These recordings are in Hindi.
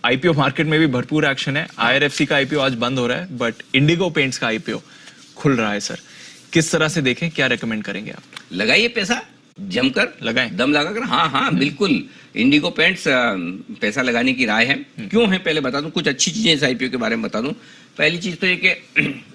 आईपीओ मार्केट में भी भरपूर एक्शन है। आईआरएफसी का आईपीओ आज बंद हो रहा है, बट इंडिगो पेंट्स का आईपीओ खुल रहा है। सर किस तरह से देखें, क्या रेकमेंड करेंगे आप? लगाइए पैसा, जमकर लगाएं, दम लगाकर। हाँ बिल्कुल, इंडिगो पेंट्स पैसा लगाने की राय है। क्यों है पहले बता दूं, कुछ अच्छी चीजें इस आईपीओ के बारे में बता दूं। पहली चीज तो ये कि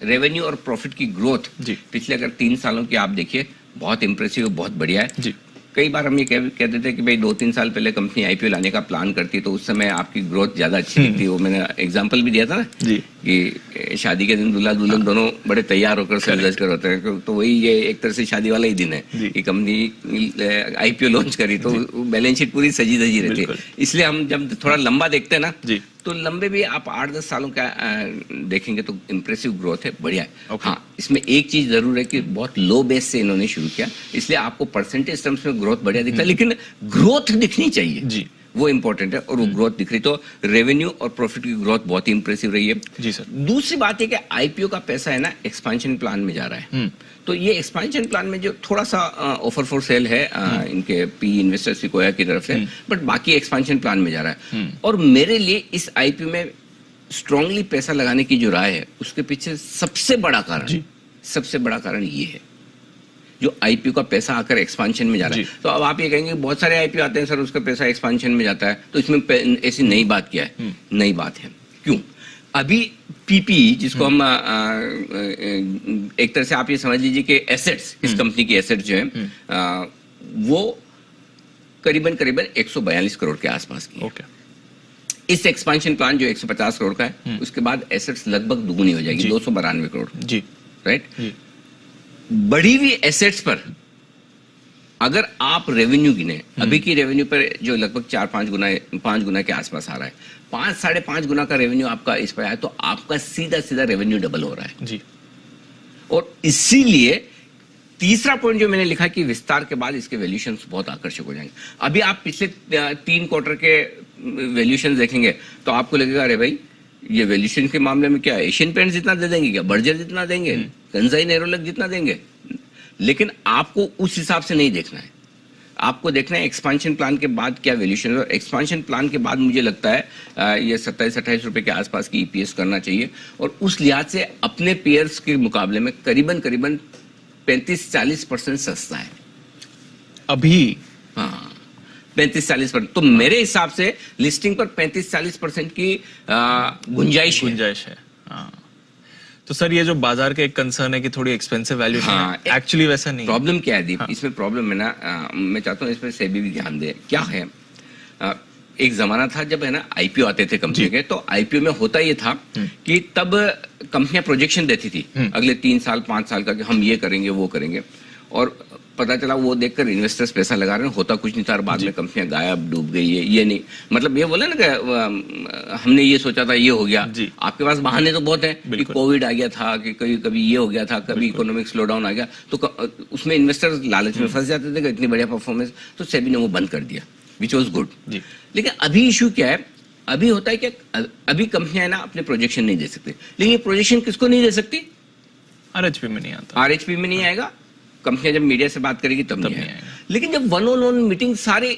रेवेन्यू और प्रॉफिट की ग्रोथ पिछले अगर 3 सालों की आप देखिए, बहुत इंप्रेसिव, बहुत बढ़िया है जी। कई बार हम ये कहते थे कि भाई 2-3 साल पहले कंपनी आईपीओ लाने का प्लान करती तो उस समय आपकी ग्रोथ ज्यादा अच्छी दिखती। वो मैंने एग्जांपल भी दिया था ना जी, कि शादी के दिन दूल्हा दुल्हन दोनों बड़े तैयार होकर सज कर होते हैं। तो वही ये एक तरह से शादी वाला ही दिन है कि कंपनी आईपीओ लॉन्च करी तो बैलेंस शीट पूरी सजी धजी रहती है। इसलिए हम जब थोड़ा लंबा देखते हैं ना जी, तो लंबे भी आप 8-10 सालों का देखेंगे तो इंप्रेसिव ग्रोथ है, बढ़िया है। हाँ, इसमें एक चीज जरूर है कि बहुत लो बेस से इन्होंने शुरू किया, इसलिए आपको परसेंटेज टर्म्स में ग्रोथ बढ़िया दिखता है, लेकिन ग्रोथ दिखनी चाहिए जी, वो इंपॉर्टेंट है। और वो ग्रोथ दिख रही, तो रेवेन्यू और प्रॉफिट की ग्रोथ बहुत ही इंप्रेसिव रही है जी सर। दूसरी बात है कि आईपीओ का पैसा है ना, एक्सपेंशन प्लान में जा रहा है। तो ये एक्सपेंशन प्लान में जो थोड़ा सा ऑफर फॉर सेल है इनके पी इन्वेस्टर्स सिकोया की तरफ से, बट बाकी एक्सपेंशन प्लान में जा रहा है। और मेरे लिए इस आईपीओ में स्ट्रांगली पैसा लगाने की जो राय है, उसके पीछे सबसे बड़ा कारण ये है, जो आईपीओ का पैसा आकर एक्सपेंशन में जा रहा है। तो अब आप ये कहेंगे बहुत सारे आईपीओ आते हैं सर, उसका पैसा एक्सपेंशन में जाता है, तो इसमें ऐसी नई बात क्या है? नई बात है। क्यों? अभी पीपी, जिसको हम एक तरह से आप ये समझ लीजिए कि एसेट्स, इस कंपनी की एसेट्स जो है वो करीबन 142 करोड़ के आसपास की है। इस एक्सपेंशन प्लान जो 150 करोड़ का है, उसके बाद एसेट्स लगभग दुगुनी हो जाएगी, 292 करोड़ जी, राइट। बढ़ी हुई एसेट्स पर अगर आप रेवेन्यू गिने, अभी की रेवेन्यू पर जो लगभग 5 गुना के आसपास आ रहा है, 5-5.5 गुना का रेवेन्यू आपका इस पर आया, तो आपका सीधा रेवेन्यू डबल हो रहा है जी। और इसीलिए तीसरा पॉइंट जो मैंने लिखा कि विस्तार के बाद इसके वैल्यूएशंस बहुत आकर्षक हो जाएंगे। अभी आप पिछले 3 क्वार्टर के वैल्यूएशंस देखेंगे तो आपको लगेगा अरे भाई, ये वैल्यूएशन के मामले में क्या एशियन पेंट्स जितना दे देंगे, क्या बर्जर जितना देंगे, कंसाई नेरोलैक जितना देंगे। लेकिन आपको उस हिसाब से नहीं देखना है, आपको देखना है एक्सपेंशन प्लान के बाद क्या वैल्यूएशन है। एक्सपेंशन प्लान के बाद मुझे लगता है ये 27-28 रुपए के आसपास की ईपीएस करना चाहिए, और उस लिहाज से अपने पेयर्स के मुकाबले में करीबन 35-40% सस्ता है अभी। हाँ, 35-40%। तो मेरे हिसाब से लिस्टिंग पर 35-40% की गुंजाइश है। हाँ। तो सर ये जो बाजार के एक कंसर्न है कि थोड़ी एक्सपेंसिव वैल्यू है, एक्चुअली वैसा नहीं। प्रॉब्लम क्या है दीप? इसमें प्रॉब्लम है ना, मैं चाहता हूँ इस पर सेबी भी ध्यान दे। क्या है, एक जमाना था जब है ना आईपीओ आते थे कंपनी के, तो आईपीओ में होता ये था कि तब कंपनियां प्रोजेक्शन देती थी अगले 3 साल 5 साल का, कि हम ये करेंगे वो करेंगे, और पता चला वो देखकर इन्वेस्टर्स पैसा लगा रहे हैं, होता कुछ नहीं था, और बाद में कंपनियां गायब डूब गई है। ये नहीं मतलब ये बोले ना कि हमने ये सोचा था, ये हो गया। आपके पास बहाने तो बहुत हैं कि कोविड आ गया था, कि कभी ये हो गया था, कभी इकोनॉमिक स्लो डाउन आ गया, तो उसमें इन्वेस्टर्स लालच में फंस जाते थे कि इतनी बढ़िया परफॉर्मेंस, तो सेबी ने वो बंद कर दिया, विच वॉज गुड। लेकिन अभी इशू क्या है, अभी होता है कि अभी कंपनियां ना अपने प्रोजेक्शन नहीं दे सकती। लेकिन ये प्रोजेक्शन किसको नहीं दे सकती? आरएचपी में नहीं आता, आरएचपी में नहीं आएगा। कंपनियां जब मीडिया से बात करेगी तब नहीं आएगा। लेकिन जब 1-on-1 मीटिंग सारे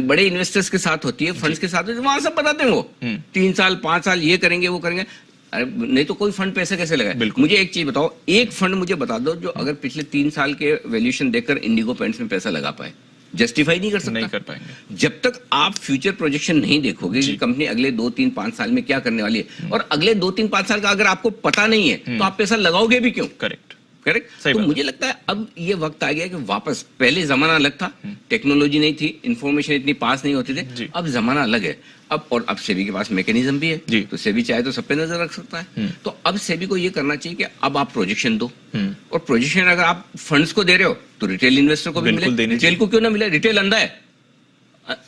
बड़े इन्वेस्टर्स के साथ होती है, फंड्स के साथ होती है, वहां सब बताते हैं वो 3 साल 5 साल ये करेंगे वो करेंगे। अरे नहीं तो कोई फंड पैसे कैसे लगाए? मुझे एक चीज बताओ, एक फंड मुझे बता दो जो अगर पिछले 3 साल के वैल्यूएशन देखकर इंडिगो पेंट्स में पैसा लगा पाए। जस्टिफाई नहीं कर सकता, नहीं कर पाएंगे जब तक आप फ्यूचर प्रोजेक्शन नहीं देखोगे कि कंपनी अगले 2-3-5 साल में क्या करने वाली है। और अगले 2-3-5 साल का अगर आपको पता नहीं है तो आप पैसा लगाओगे भी क्यों? करेक्ट। तो मुझे लगता है अब ये वक्त आ गया कि वापस, पहले जमाना अलग था, टेक्नोलॉजी नहीं थी, इंफॉर्मेशन इतनी पास नहीं होती थी, अब जमाना अलग है। अब सेबी के पास मैकेनिज्म भी है, तो सेबी चाहे तो सब पे नजर रख सकता है। तो अब सेबी को ये करना चाहिए कि अब आप प्रोजेक्शन दो, और प्रोजेक्शन अगर आप फंड्स को दे रहे हो तो रिटेल इन्वेस्टर को भी मिले। रिटेल को क्यों ना मिले? रिटेल अंधा है,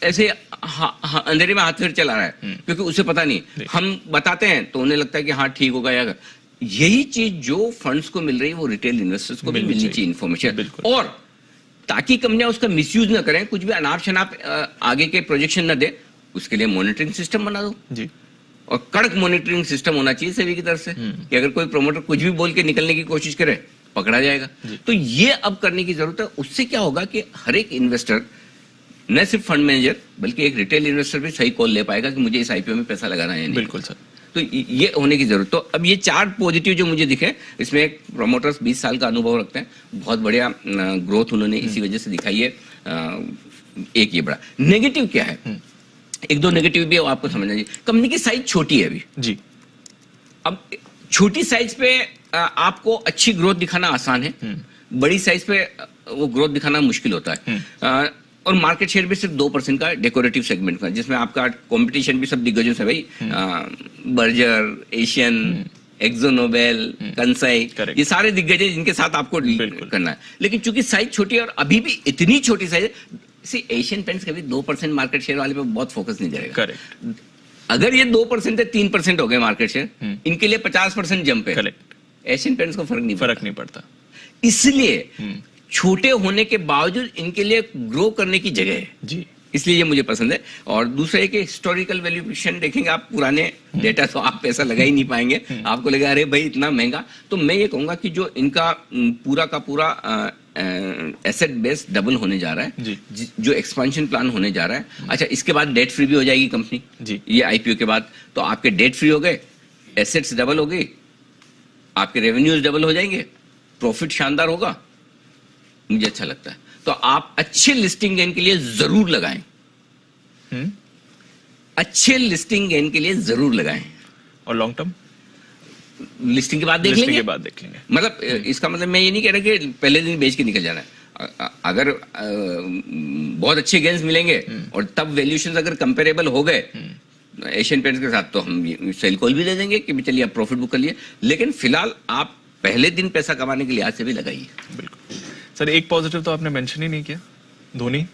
ऐसे अंधेरे में हाथ फिर चला रहा है, क्योंकि उसे पता नहीं। हम बताते हैं तो उन्हें लगता है कि हाँ ठीक होगा, या यही चीज जो फंड्स को मिल रही है वो रिटेल इन्वेस्टर्स को भी मिलनी चाहिए इन्फॉर्मेशन, और ताकि कंपनियां उसका मिसयूज ना करें, कुछ भी अनाप शनाप आगे के प्रोजेक्शन न दे। उसके लिए मॉनिटरिंग सिस्टम बना दो जी, और कड़क मॉनिटरिंग सिस्टम होना चाहिए सेबी की तरफ से, कि अगर कोई प्रमोटर कुछ भी बोल के निकलने की कोशिश करे पकड़ा जाएगा। तो ये अब करने की जरूरत है। उससे क्या होगा कि हर एक इन्वेस्टर न सिर्फ फंड मैनेजर बल्कि एक रिटेल इन्वेस्टर भी सही कॉल ले पाएगा कि मुझे इस आईपीओ में पैसा लगाना है या नहीं। बिल्कुल सर। तो ये होने की जरूरत। तो अब ये 4 पॉजिटिव जो मुझे दिखे, इसमें एक प्रमोटर्स 20 साल का अनुभव रखते हैं, बहुत बढ़िया ग्रोथ उन्होंने इसी वजह से दिखाई है। एक ये बड़ा नेगेटिव क्या है, एक दो नेगेटिव भी है, वो आपको समझना चाहिए। कंपनी की साइज छोटी है अभी जी। अब छोटी साइज पे आपको अच्छी ग्रोथ दिखाना आसान है, बड़ी साइज पे वो ग्रोथ दिखाना मुश्किल होता है। और मार्केट शेयर भी सिर्फ 2% का डेकोरेटिव सेगमेंट का, जिसमें आपका कंपटीशन भी सब दिग्गजों से भाई, बर्जर, एशियन, एक्सो नोबेल, कंसाई, ये सारे दिग्गज हैं जिनके साथ आपको करना है। लेकिन चूंकि साइज छोटी है और अभी भी इतनी छोटी साइज है, एशियन पेंट्स कभी 2% मार्केट शेयर वाले पे बहुत फोकस नहीं करेगा। करेक्ट। अगर ये 2% है, 3% हो गए मार्केट शेयर, इनके लिए 50% जंप है। करेक्ट। एशियन पेंट्स को फर्क नहीं पड़ता। इसलिए छोटे होने के बावजूद इनके लिए ग्रो करने की जगह है जी, इसलिए ये मुझे पसंद है। और दूसरा है कि हिस्टोरिकल वैल्यूएशन देखेंगे आप, पुराने डेटा तो आप पैसा लगा ही नहीं पाएंगे, आपको लगेगा अरे भाई इतना महंगा। तो मैं ये कहूंगा कि जो इनका पूरा का पूरा एसेट बेस डबल होने जा रहा है, जो एक्सपेंशन प्लान होने जा रहा है। अच्छा, इसके बाद डेट फ्री भी हो जाएगी कंपनी जी, ये आईपीओ के बाद। तो आपके डेट फ्री हो गए, एसेट्स डबल हो गई, आपके रेवेन्यूज डबल हो जाएंगे, प्रॉफिट शानदार होगा, मुझे अच्छा लगता है। तो आप अच्छे लिस्टिंग गेन के लिए जरूर लगाएं, अच्छे लिस्टिंग गेन के लिए जरूर लगाएं। और लॉन्ग टर्म लिस्टिंग के बाद देख लेंगे, मतलब इसका मतलब मैं ये नहीं कह रहा कि पहले दिन बेच के निकल जाना है। अगर बहुत अच्छे गेन्स मिलेंगे और तब वैल्यूएशन अगर कंपेरेबल हो गए एशियन पेंट्स के साथ, तो हम सेल कॉल भी दे देंगे कि चलिए आप प्रॉफिट बुक कर लिए। लेकिन फिलहाल आप पहले दिन पैसा कमाने के लिहाज से भी लगाइए। बिल्कुल सर। एक पॉजिटिव तो आपने मेंशन ही नहीं किया, धोनी।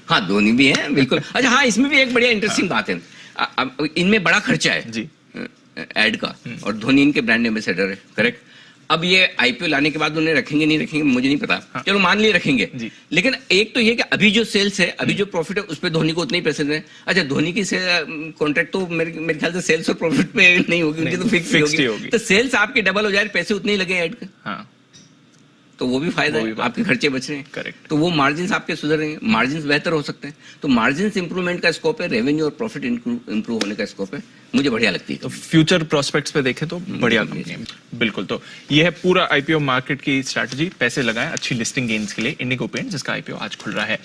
हाँ, धोनी भी है बिल्कुल। अच्छा हाँ, इसमें भी एक बढ़िया इंटरेस्टिंग बात है, इनमें बड़ा खर्चा है जी एड का, और धोनी इनके ब्रांड एम्बेसडर है, करेक्ट। अब ये आईपीओ लाने के बाद उन्हें रखेंगे नहीं रखेंगे मुझे नहीं पता, हाँ। चलो मान लिए रखेंगे, लेकिन एक तो ये कि अभी जो सेल्स है, अभी जो प्रॉफिट है, उस पर धोनी को उतने ही पैसे दें। अच्छा, धोनी की कॉन्ट्रैक्ट तो मेरे ख्याल से सेल्स और प्रॉफिट पे नहीं होगी, उनकी तो फिक्स होगी। तो सेल्स आपके डबल हो जाए, पैसे उतने ही लगे ऐड के, हाँ, तो वो भी फायदा है, आपके खर्चे बच रहे हैं, करेक्ट। तो वो मार्जिन आपके सुधर रहे हैं, मार्जिन बेहतर हो सकते हैं। तो मार्जिन इंप्रूवमेंट का स्कोप है, रेवेन्यू और प्रॉफिट इंप्रूव होने का स्कोप है, मुझे बढ़िया लगती है। तो फ्यूचर प्रोस्पेक्ट्स पे देखें तो बढ़िया कंपनी है, बिल्कुल। तो ये है पूरा आईपीओ मार्केट की स्ट्रैटेजी, पैसे लगाएं अच्छी लिस्टिंग गेन्स के लिए। इंडिगो पेंट्स जिसका आईपीओ आज खुल रहा है।